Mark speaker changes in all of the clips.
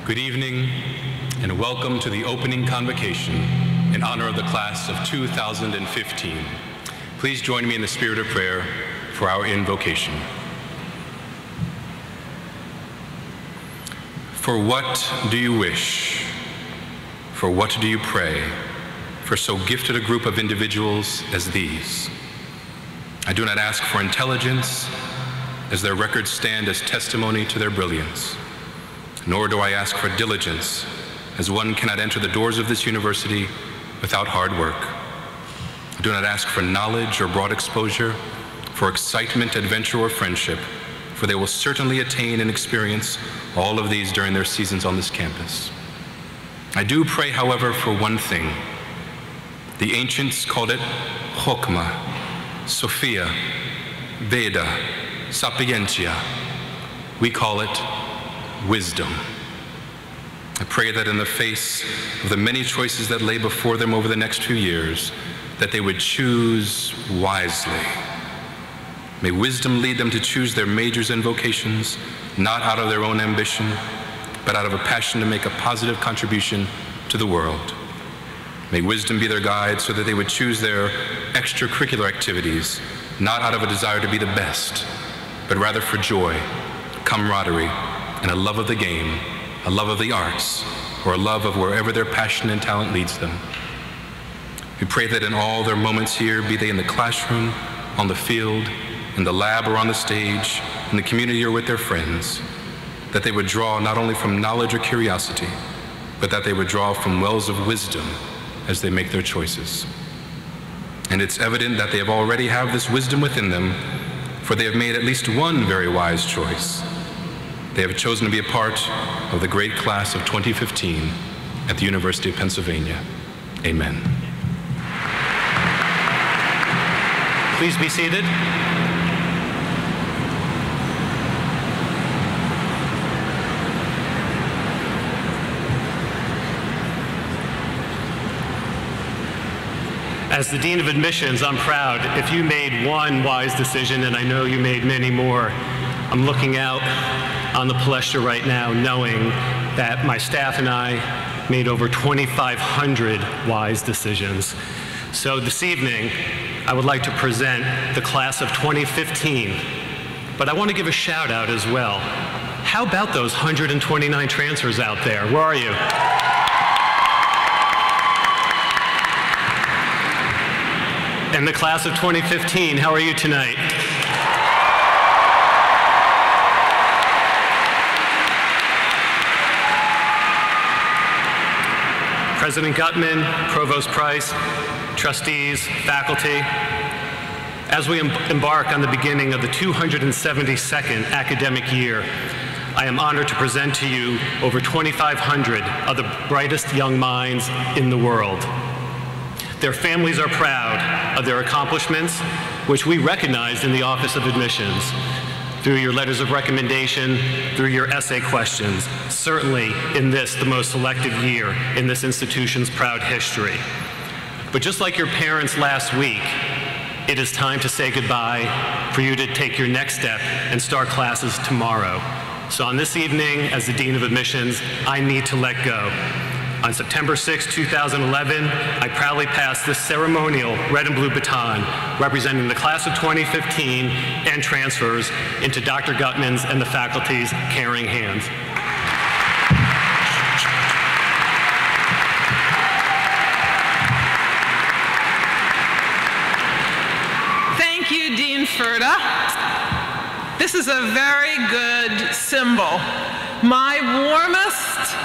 Speaker 1: Good evening, and welcome to the opening convocation in honor of the class of 2015. Please join me in the spirit of prayer for our invocation. For what do you wish? For what do you pray? For so gifted a group of individuals as these. I do not ask for intelligence, as their records stand as testimony to their brilliance. Nor do I ask for diligence, as one cannot enter the doors of this university without hard work. I do not ask for knowledge or broad exposure, for excitement, adventure, or friendship, for they will certainly attain and experience all of these during their seasons on this campus. I do pray, however, for one thing. The ancients called it Chokmah, Sophia, Veda, Sapientia. We call it wisdom. I pray that in the face of the many choices that lay before them over the next few years, that they would choose wisely. May wisdom lead them to choose their majors and vocations, not out of their own ambition, but out of a passion to make a positive contribution to the world. May wisdom be their guide so that they would choose their extracurricular activities, not out of a desire to be the best, but rather for joy, camaraderie, and a love of the game, a love of the arts, or a love of wherever their passion and talent leads them. We pray that in all their moments here, be they in the classroom, on the field, in the lab or on the stage, in the community or with their friends, that they would draw not only from knowledge or curiosity, but that they would draw from wells of wisdom as they make their choices. And it's evident that they have already have this wisdom within them, for they have made at least one very wise choice. They have chosen to be a part of the great class of 2015 at the University of Pennsylvania. Amen.
Speaker 2: Please be seated. As the Dean of Admissions, I'm proud. If you made one wise decision, and I know you made many more, I'm looking out on the Palestra right now knowing that my staff and I made over 2,500 wise decisions. So this evening, I would like to present the class of 2015, but I want to give a shout out as well. How about those 129 transfers out there? Where are you? And the class of 2015, how are you tonight? President Gutman, Provost Price, trustees, faculty, as we embark on the beginning of the 272nd academic year, I am honored to present to you over 2,500 of the brightest young minds in the world. Their families are proud of their accomplishments, which we recognized in the Office of Admissions, through your letters of recommendation, through your essay questions, certainly in this, the most selective year in this institution's proud history. But just like your parents last week, it is time to say goodbye, for you to take your next step and start classes tomorrow. So on this evening, as the Dean of Admissions, I need to let go. On September 6, 2011, I proudly passed this ceremonial red and blue baton representing the class of 2015 and transfers into Dr. Gutman's and the faculty's caring hands.
Speaker 3: Thank you, Dean Furta. This is a very good symbol. My warmest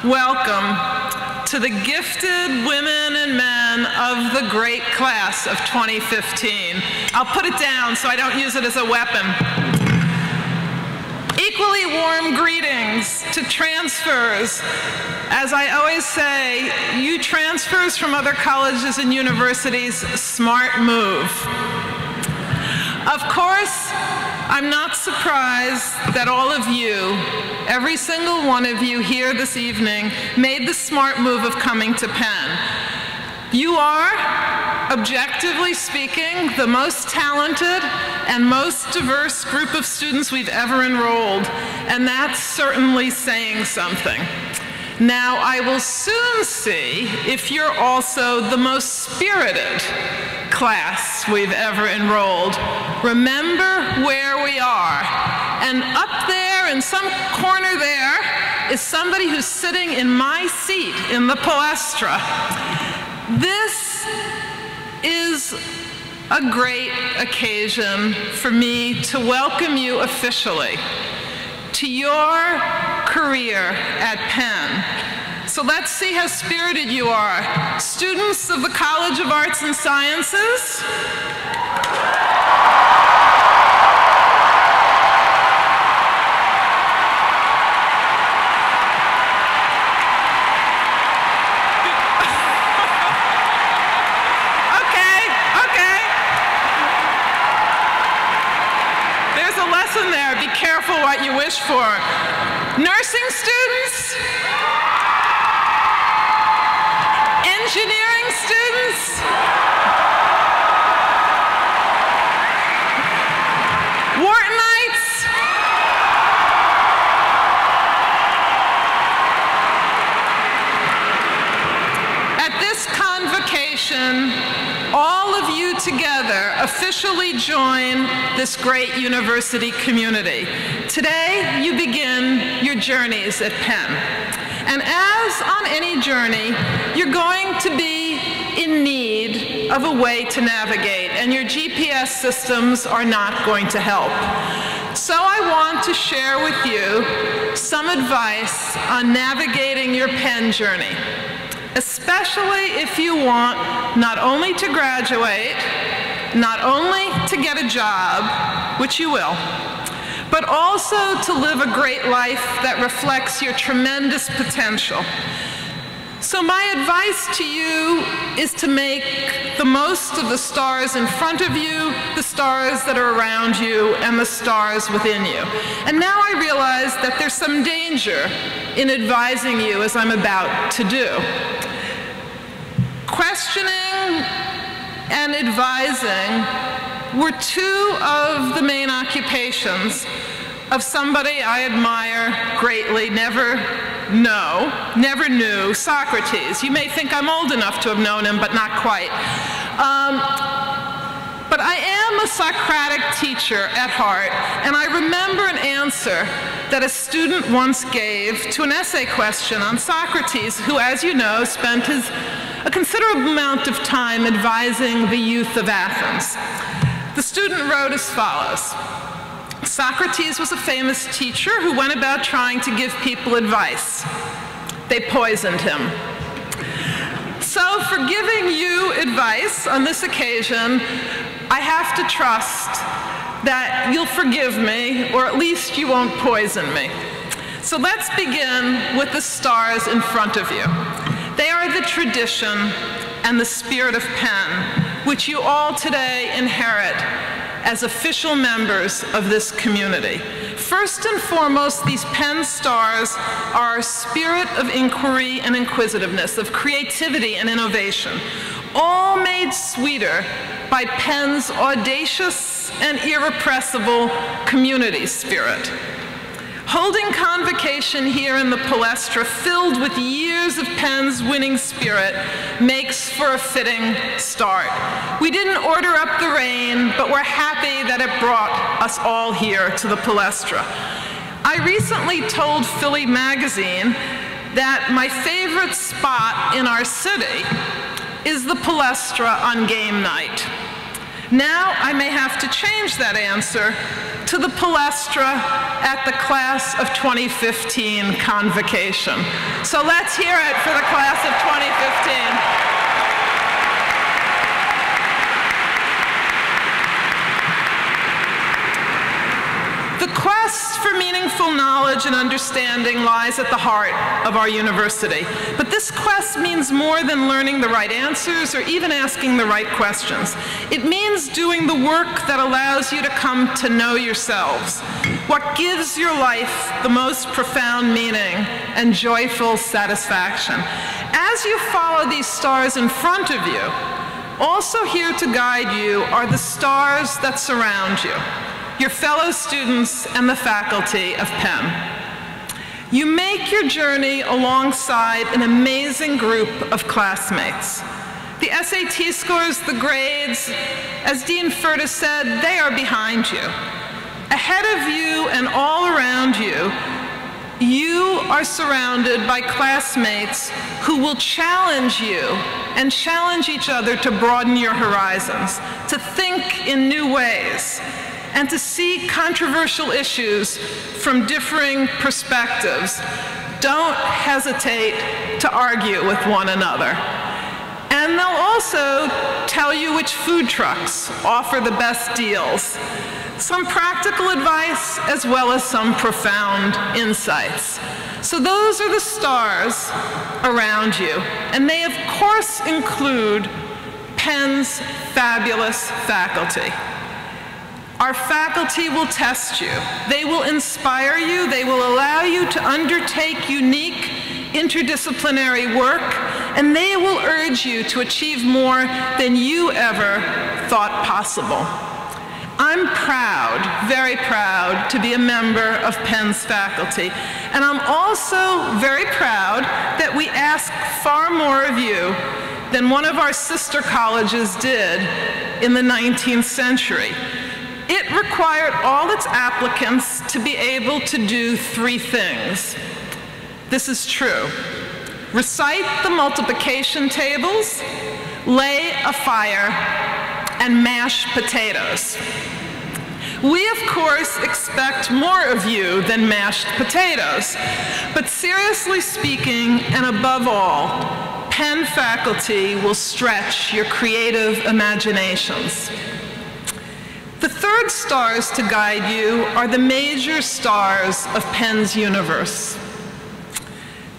Speaker 3: welcome to the gifted women and men of the great class of 2015. I'll put it down so I don't use it as a weapon. Equally warm greetings to transfers. As I always say, you transfers from other colleges and universities, smart move. Of course, I'm not surprised that all of you, every single one of you here this evening, made the smart move of coming to Penn. You are, objectively speaking, the most talented and most diverse group of students we've ever enrolled, and that's certainly saying something. Now, I will soon see if you're also the most spirited class we've ever enrolled. Remember where we are. And up there, in some corner there, is somebody who's sitting in my seat in the Palestra. This is a great occasion for me to welcome you officially to your career at Penn. So let's see how spirited you are. Students of the College of Arts and Sciences. There, be careful what you wish for. Nursing students? Engineering students? Whartonites? At this convocation, all of you together officially join this great university community. Today, you begin your journeys at Penn. And as on any journey, you're going to be in need of a way to navigate, and your GPS systems are not going to help. So I want to share with you some advice on navigating your Penn journey, especially if you want not only to graduate, not only to get a job, which you will, but also to live a great life that reflects your tremendous potential. So my advice to you is to make the most of the stars in front of you, the stars that are around you, and the stars within you. And now I realize that there's some danger in advising you as I'm about to do. Questioning and advising were two of the main occupations of somebody I admire greatly, never knew, Socrates. You may think I'm old enough to have known him, but not quite. But I am a Socratic teacher at heart, and I remember an answer that a student once gave to an essay question on Socrates, who, as you know, spent a considerable amount of time advising the youth of Athens. The student wrote as follows: Socrates was a famous teacher who went about trying to give people advice. They poisoned him. So for giving you advice on this occasion, I have to trust that you'll forgive me, or at least you won't poison me. So let's begin with the stars in front of you. They are the tradition and the spirit of Penn, which you all today inherit as official members of this community. First and foremost, these Penn stars are a spirit of inquiry and inquisitiveness, of creativity and innovation, all made sweeter by Penn's audacious and irrepressible community spirit. Holding Convocation here in the Palestra, filled with years of Penn's winning spirit, makes for a fitting start. We didn't order up the rain, but we're happy that it brought us all here to the Palestra. I recently told Philly Magazine that my favorite spot in our city is the Palestra on game night. Now I may have to change that answer to the Palestra at the class of 2015 Convocation. So let's hear it for the class of 2015. The quest for meaningful knowledge and understanding lies at the heart of our university. But this quest means more than learning the right answers or even asking the right questions. It means doing the work that allows you to come to know yourselves, what gives your life the most profound meaning and joyful satisfaction. as you follow these stars in front of you, also here to guide you are the stars that surround you, your fellow students and the faculty of Penn. You make your journey alongside an amazing group of classmates. The SAT scores, the grades, as Dean Furta said, they are behind you. Ahead of you and all around you, you are surrounded by classmates who will challenge you and challenge each other to broaden your horizons, to think in new ways, and to see controversial issues from differing perspectives. Don't hesitate to argue with one another. And they'll also tell you which food trucks offer the best deals. Some practical advice as well as some profound insights. So those are the stars around you. And they of course include Penn's fabulous faculty. Our faculty will test you. They will inspire you. They will allow you to undertake unique interdisciplinary work, and they will urge you to achieve more than you ever thought possible. I'm proud, very proud, to be a member of Penn's faculty, and I'm also very proud that we ask far more of you than one of our sister colleges did in the 19th century. It required all its applicants to be able to do three things. This is true. Recite the multiplication tables, lay a fire, and mash potatoes. We, of course, expect more of you than mashed potatoes, but seriously speaking, and above all, Penn faculty will stretch your creative imaginations. The third stars to guide you are the major stars of Penn's universe.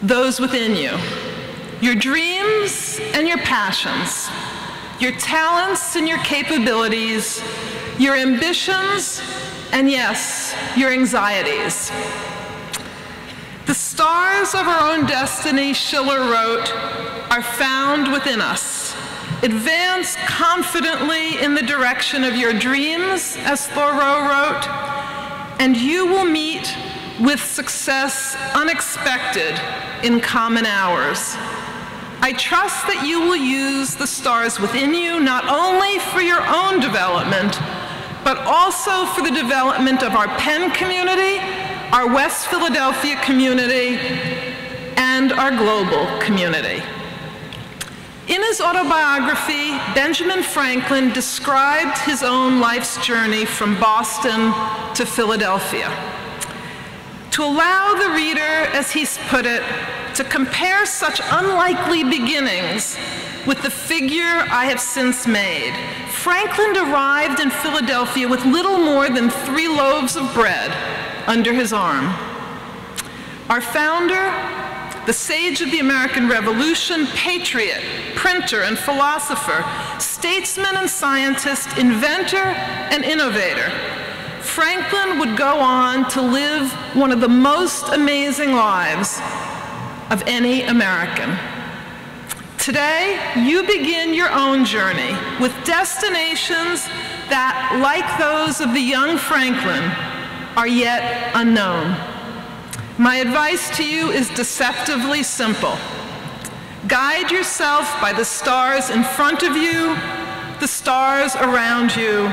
Speaker 3: Those within you, your dreams and your passions, your talents and your capabilities, your ambitions, and yes, your anxieties. The stars of our own destiny, Schiller wrote, are found within us. Advance confidently in the direction of your dreams, as Thoreau wrote, and you will meet with success unexpected in common hours. I trust that you will use the stars within you not only for your own development, but also for the development of our Penn community, our West Philadelphia community, and our global community. In his autobiography, Benjamin Franklin described his own life's journey from Boston to Philadelphia. To allow the reader, as he's put it, to compare such unlikely beginnings with the figure I have since made, Franklin arrived in Philadelphia with little more than 3 loaves of bread under his arm. Our founder, the sage of the American Revolution, patriot, printer, and philosopher, statesman and scientist, inventor and innovator, Franklin would go on to live one of the most amazing lives of any American. Today, you begin your own journey with destinations that, like those of the young Franklin, are yet unknown. My advice to you is deceptively simple. Guide yourself by the stars in front of you, the stars around you,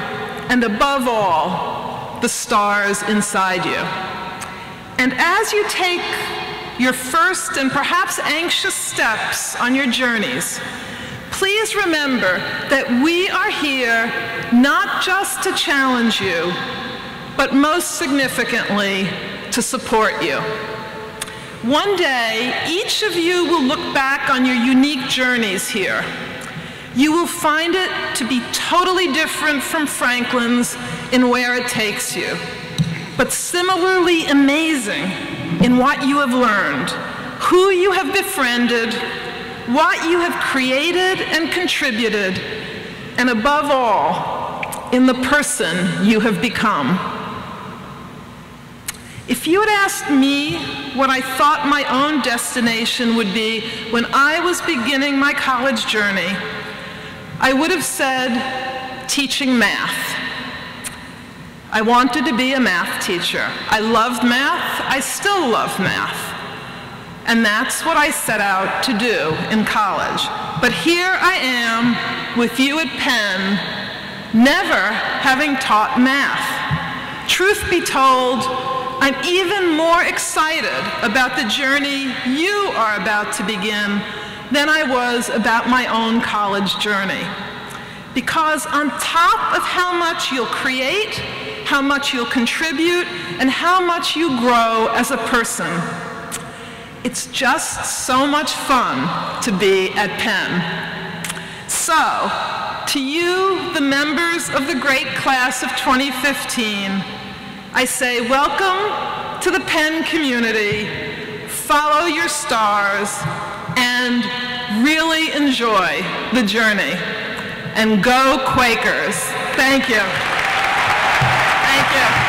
Speaker 3: and above all, the stars inside you. And as you take your first and perhaps anxious steps on your journeys, please remember that we are here not just to challenge you, but most significantly, to support you. One day, each of you will look back on your unique journeys here. You will find it to be totally different from Franklin's in where it takes you, but similarly amazing in what you have learned, who you have befriended, what you have created and contributed, and above all, in the person you have become. If you had asked me what I thought my own destination would be when I was beginning my college journey, I would have said teaching math. I wanted to be a math teacher. I loved math. I still love math. And that's what I set out to do in college. But here I am with you at Penn, never having taught math. Truth be told, I'm even more excited about the journey you are about to begin than I was about my own college journey. Because on top of how much you'll create, how much you'll contribute, and how much you grow as a person, it's just so much fun to be at Penn. So, to you, the members of the great class of 2015, I say welcome to the Penn community, follow your stars, and really enjoy the journey. And go Quakers. Thank you. Thank you.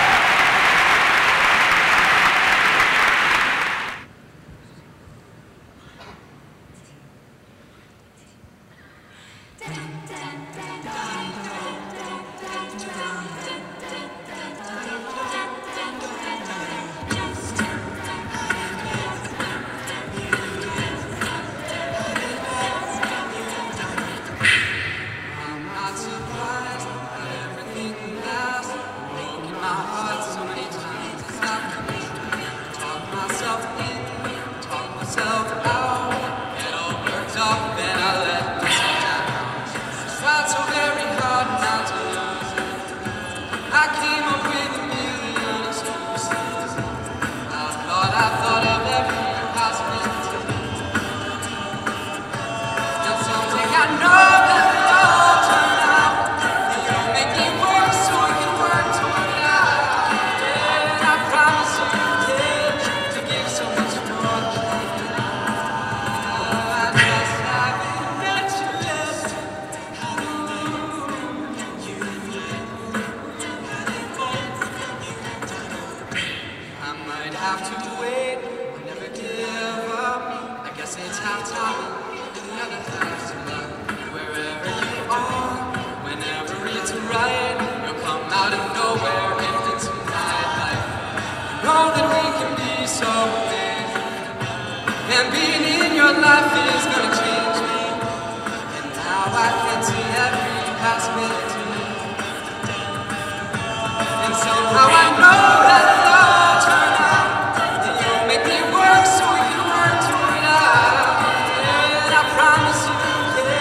Speaker 4: So we can work to it out, and I promise you, yeah.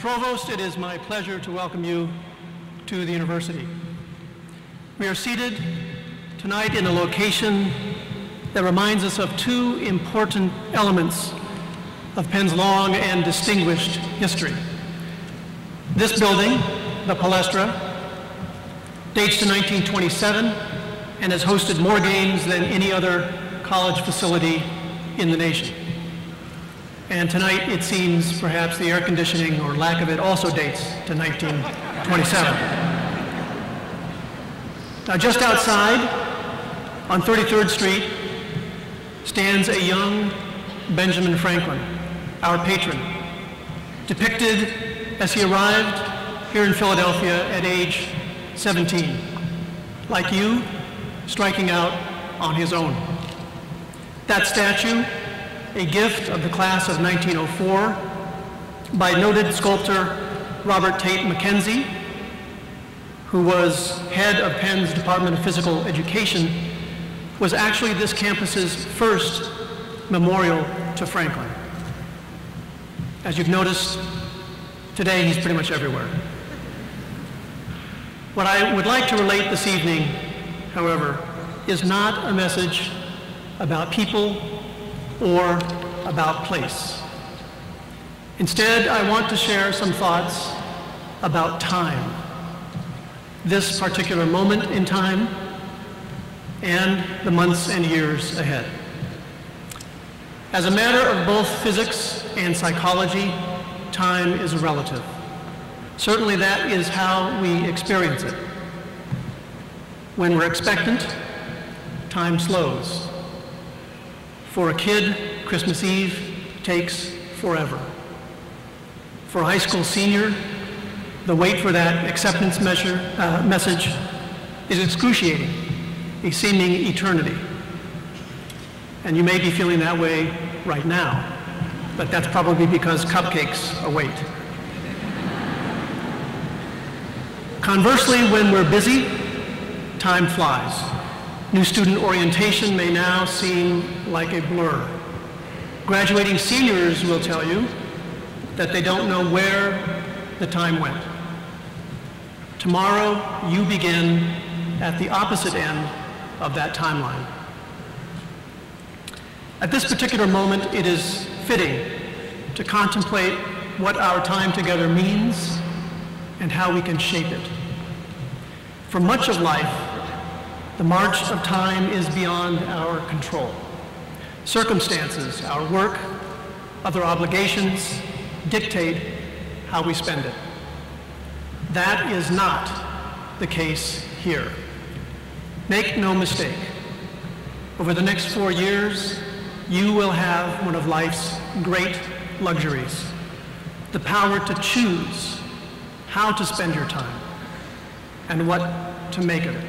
Speaker 4: Provost, it is my pleasure to welcome you to the university. We are seated tonight in a location that reminds us of two important elements of Penn's long and distinguished history. This building, the Palestra, dates to 1927 and has hosted more games than any other college facility in the nation. And tonight, it seems perhaps the air conditioning or lack of it also dates to 1927. Now, just outside on 33rd Street stands a young Benjamin Franklin, our patron, depicted as he arrived here in Philadelphia at age 17, like you, striking out on his own. That statue, a gift of the class of 1904 by noted sculptor Robert Tate Mackenzie, who was head of Penn's Department of Physical Education, was actually this campus's first memorial to Franklin. As you've noticed, today he's pretty much everywhere. What I would like to relate this evening, however, is not a message about people or about place. Instead, I want to share some thoughts about time, this particular moment in time, and the months and years ahead. As a matter of both physics and psychology, time is relative. Certainly that is how we experience it. When we're expectant, time slows. For a kid, Christmas Eve takes forever. For a high school senior, the wait for that acceptance message is excruciating, a seeming eternity. And you may be feeling that way right now, but that's probably because cupcakes await. Conversely, when we're busy, time flies. New student orientation may now seem like a blur. Graduating seniors will tell you that they don't know where the time went. Tomorrow, you begin at the opposite end of that timeline. At this particular moment, it is fitting to contemplate what our time together means and how we can shape it. For much of life, the march of time is beyond our control. Circumstances, our work, other obligations dictate how we spend it. That is not the case here. Make no mistake, over the next 4 years, you will have one of life's great luxuries, the power to choose how to spend your time and what to make of it.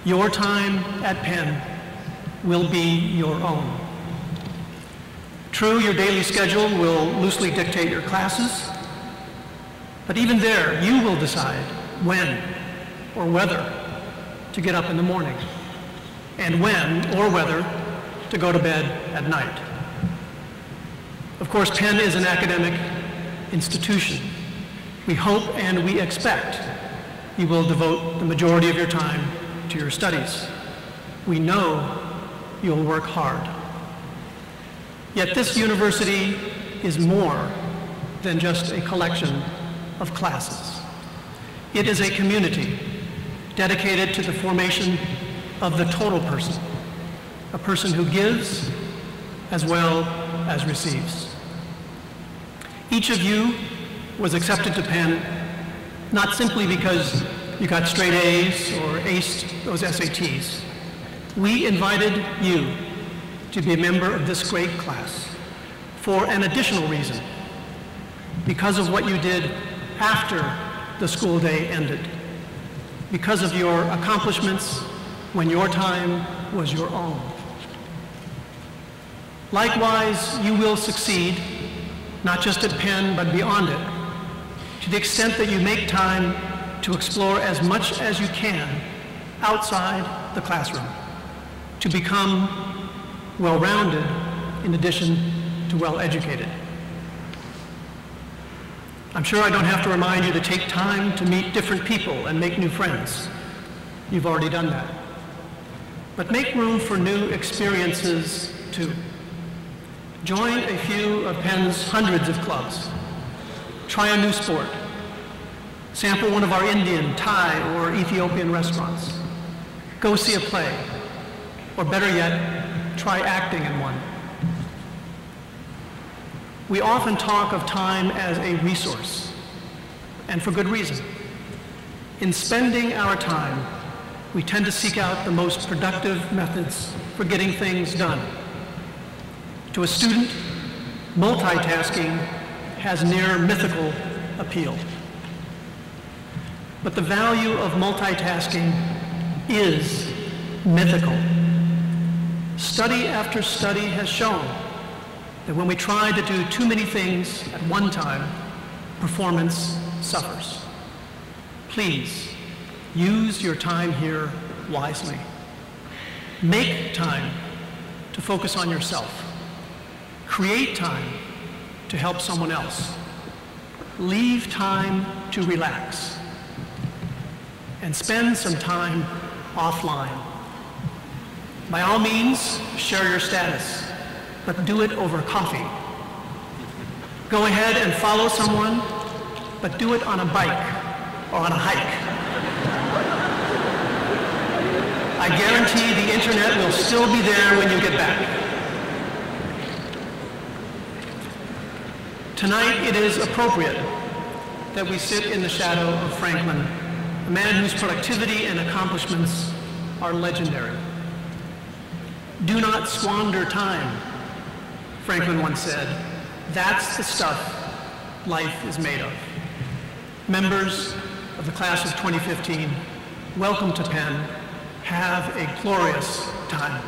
Speaker 4: Your time at Penn will be your own. True, your daily schedule will loosely dictate your classes, but even there, you will decide when or whether to get up in the morning, and when or whether to go to bed at night. Of course, Penn is an academic institution. We hope and we expect you will devote the majority of your time to your studies. We know you'll work hard. Yet this university is more than just a collection of classes. It is a community dedicated to the formation of the total person, a person who gives as well as receives. Each of you was accepted to Penn not simply because you got straight A's or aced those SATs. We invited you to be a member of this great class for an additional reason, because of what you did after the school day ended, because of your accomplishments when your time was your own. Likewise, you will succeed, not just at Penn, but beyond it, to the extent that you make time to explore as much as you can outside the classroom, to become well-rounded in addition to well-educated. I'm sure I don't have to remind you to take time to meet different people and make new friends. You've already done that. But make room for new experiences, too. Join a few of Penn's hundreds of clubs. Try a new sport. Sample one of our Indian, Thai, or Ethiopian restaurants. Go see a play. Or better yet, try acting in one. We often talk of time as a resource, and for good reason. In spending our time, we tend to seek out the most productive methods for getting things done. To a student, multitasking has near mythical appeal. But the value of multitasking is mythical. Study after study has shown that when we try to do too many things at one time, performance suffers. Please, use your time here wisely. Make time to focus on yourself. Create time to help someone else. Leave time to relax. And spend some time offline. By all means, share your status, but do it over coffee. Go ahead and follow someone, but do it on a bike or on a hike. I guarantee the internet will still be there when you get back. Tonight, it is appropriate that we sit in the shadow of Franklin, a man whose productivity and accomplishments are legendary. Do not squander time, Franklin once said. That's the stuff life is made of. Members of the class of 2015, welcome to Penn. Have a glorious time.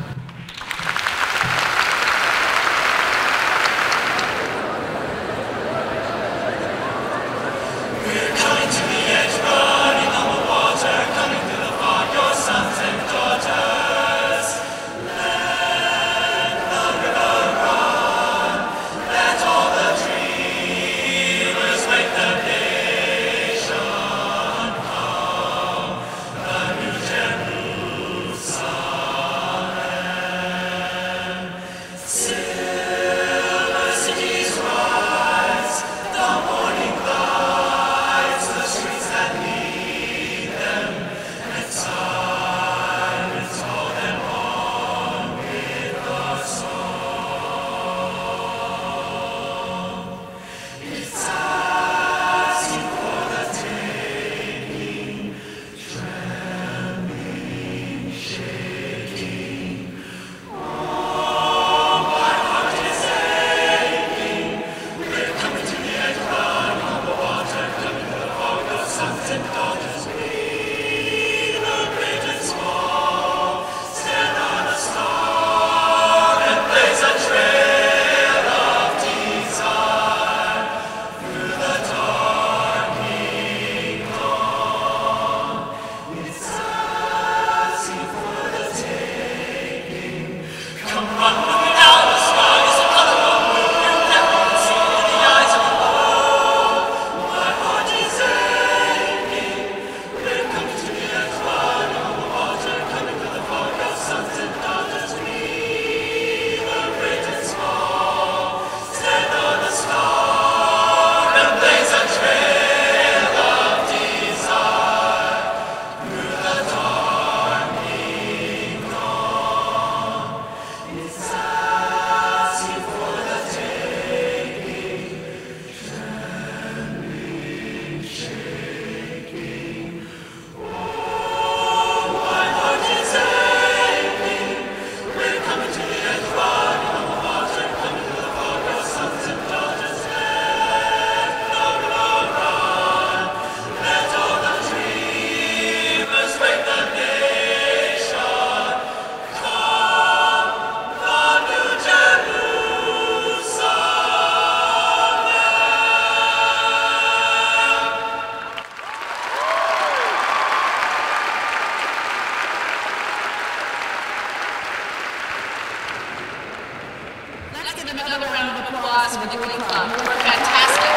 Speaker 5: Another round of applause for the Glee Club. We're fantastic.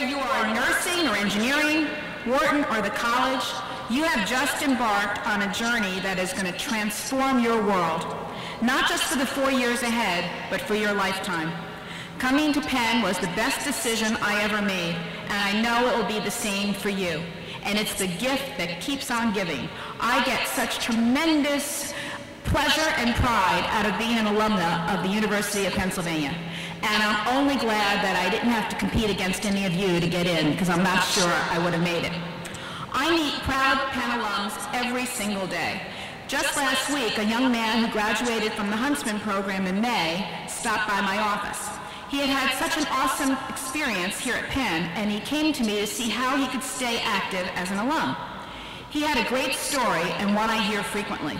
Speaker 5: Whether you are in nursing or engineering, Wharton or the college, you have just embarked on a journey that is going to transform your world, not just for the 4 years ahead, but for your lifetime. Coming to Penn was the best decision I ever made, and I know it will be the same for you. And it's the gift that keeps on giving. I get such tremendous pleasure and pride out of being an alumna of the University of Pennsylvania. And I'm only glad that I didn't have to compete against any of you to get in, because I'm not sure I would have made it. I meet proud Penn alums every single day. Just last week, a young man who graduated from the Huntsman program in May stopped by my office. He had had such an awesome experience here at Penn, and he came to me to see how he could stay active as an alum. He had a great story, and one I hear frequently.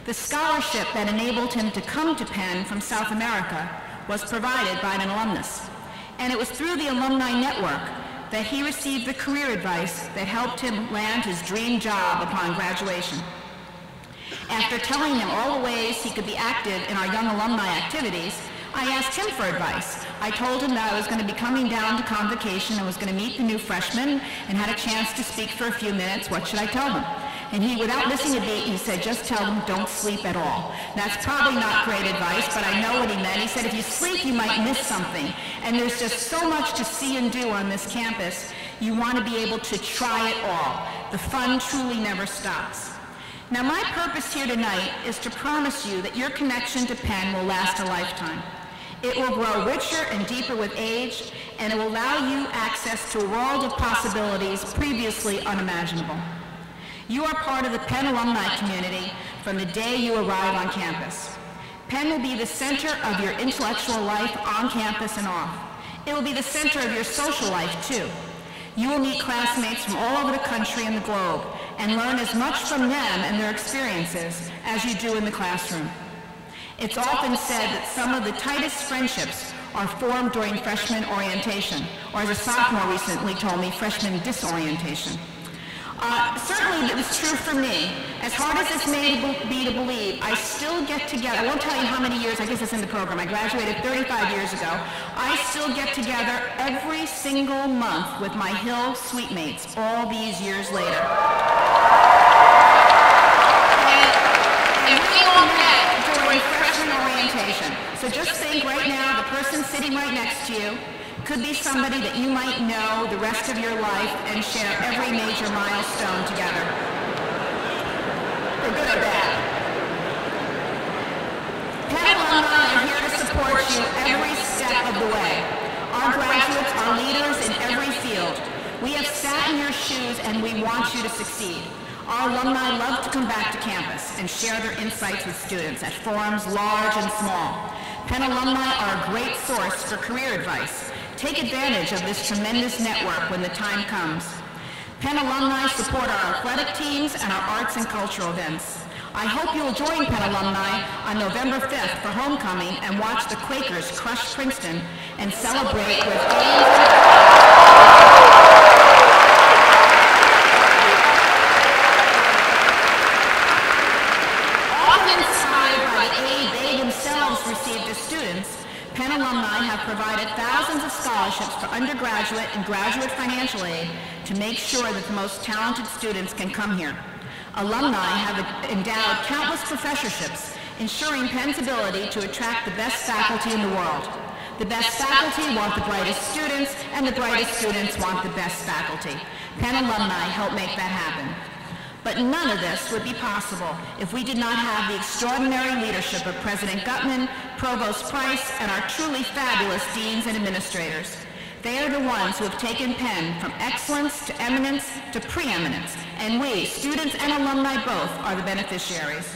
Speaker 5: The scholarship that enabled him to come to Penn from South America was provided by an alumnus. And it was through the Alumni Network that he received the career advice that helped him land his dream job upon graduation. After telling him all the ways he could be active in our young alumni activities, I asked him for advice. I told him that I was going to be coming down to Convocation and was going to meet the new freshmen and had a chance to speak for a few minutes. What should I tell them? And he, without missing a beat, he said, just tell them don't sleep at all. That's probably not great advice, but I know what he meant. He said, if you sleep, you might miss something. And there's just so much to see and do on this campus. You want to be able to try it all. The fun truly never stops. Now, my purpose here tonight is to promise you that your connection to Penn will last a lifetime. It will grow richer and deeper with age, and it will allow you access to a world of possibilities previously unimaginable. You are part of the Penn alumni community from the day you arrive on campus. Penn will be the center of your intellectual life on campus and off. It will be the center of your social life, too. You will meet classmates from all over the country and the globe and learn as much from them and their experiences as you do in the classroom. It's often said that some of the tightest friendships are formed during freshman orientation, or as a sophomore recently told me, freshman disorientation. Certainly it was true for me. As hard as this may be to believe, I still get together. I won't tell you how many years, I guess it's in the program. I graduated 35 years ago. I still get together every single month with my Hill suitemates all these years later. And we all met during freshman orientation. So just think right now, the person sitting right next to you could be somebody that you might know the rest of your life and share every major milestone together. For good or bad. Penn alumni are here to support you every step of the way. Our graduates are leaders in every field. We have sat in your shoes and we want you to succeed. Our alumni love to come back to campus and share their insights with students at forums large and small. Penn alumni are a great source for career advice. Take advantage of this tremendous network when the time comes. Penn alumni support our athletic teams and our arts and cultural events. I hope you will join Penn alumni on November 5th for homecoming and watch the Quakers crush Princeton and celebrate with often inspired by the aid they themselves received as students. Penn alumni have provided thousands of scholarships for undergraduate and graduate financial aid to make sure that the most talented students can come here. Alumni have endowed countless professorships, ensuring Penn's ability to attract the best faculty in the world. The best faculty want the brightest students, and the brightest students want the best faculty. Penn alumni help make that happen. But none of this would be possible if we did not have the extraordinary leadership of President Gutman, Provost Price, and our truly fabulous deans and administrators. They are the ones who have taken Penn from excellence to eminence to preeminence, and we, students and alumni both, are the beneficiaries.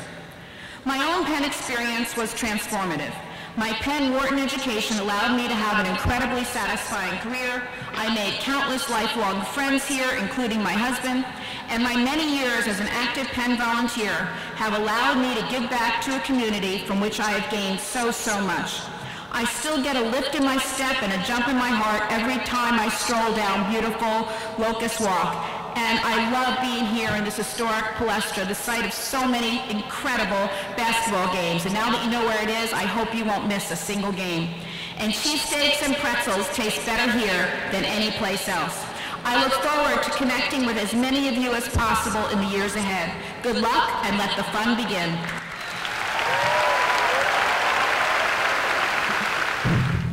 Speaker 5: My own Penn experience was transformative. My Penn Wharton education allowed me to have an incredibly satisfying career. I made countless lifelong friends here, including my husband, and my many years as an active Penn volunteer have allowed me to give back to a community from which I have gained so much. I still get a lift in my step and a jump in my heart every time I stroll down beautiful Locust Walk. And I love being here in this historic Palestra, the site of so many incredible basketball games. And now that you know where it is, I hope you won't miss a single game. And cheesesteaks and pretzels taste better here than any place else. I look forward to connecting with as many of you as possible in the years ahead. Good luck, and let the fun begin.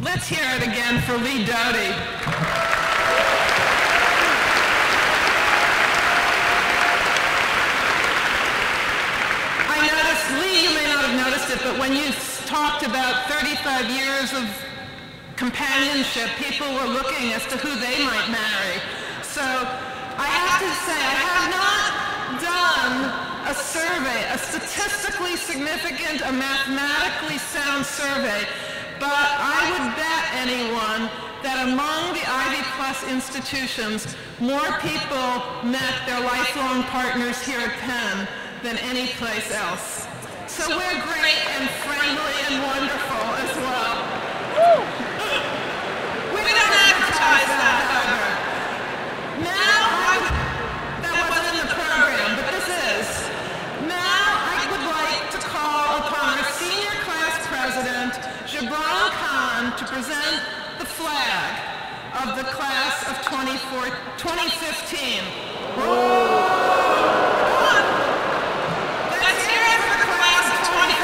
Speaker 3: Let's hear it again for Lee Doty. I noticed, Lee, you may not have noticed it, but when you talked about 35 years of companionship, people were looking as to who they might marry. So I have to say, I have not done a survey, a statistically significant, a mathematically sound survey, but I would bet anyone that among the Ivy Plus institutions, more people met their lifelong partners here at Penn than any place else. So we're great and friendly and wonderful as well. We don't advertise that, however. Now, that wasn't in the program, but this is. Now I would like to call upon our senior class president, Gibran Khan, to present the flag of the class of 2015. Let's hear it for the class of 2015.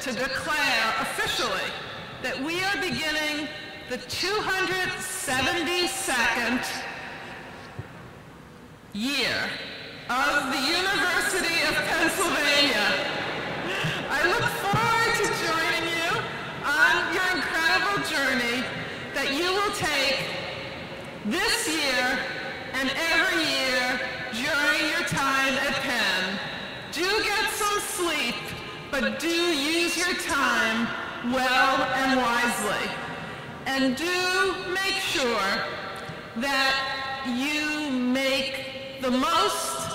Speaker 3: To declare officially that we are beginning the 272nd year of the University of Pennsylvania. I look forward to joining you on your incredible journey that you will take this year and every year during your time at Penn. Do get some sleep, but do use your time well and wisely. And do make sure that you make the most,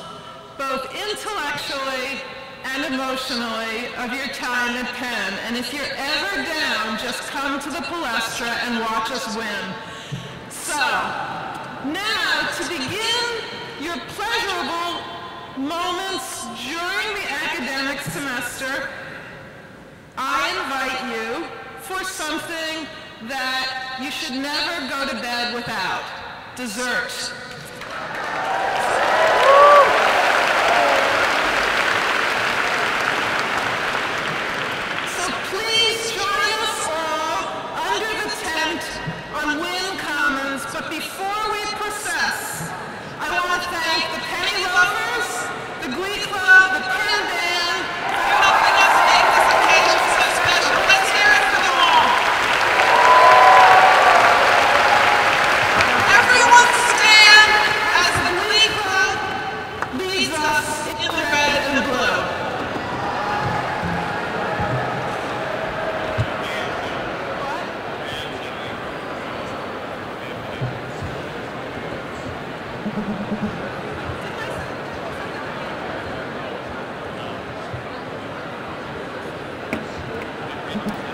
Speaker 3: both intellectually and emotionally, of your time at Penn. And if you're ever down, just come to the Palestra and watch us win. So, now to begin your pleasurable moments during the academic semester, I invite you for something that you should never go to bed without: dessert. So please join us all under the tent on Wynn Commons, but before we process, I want to thank the Penny Loafers, the Glee Club, the Penn Band, for helping us make this occasion so special. Let's hear it for them all. Everyone stand as the Glee Club leads us in the red and blue. What?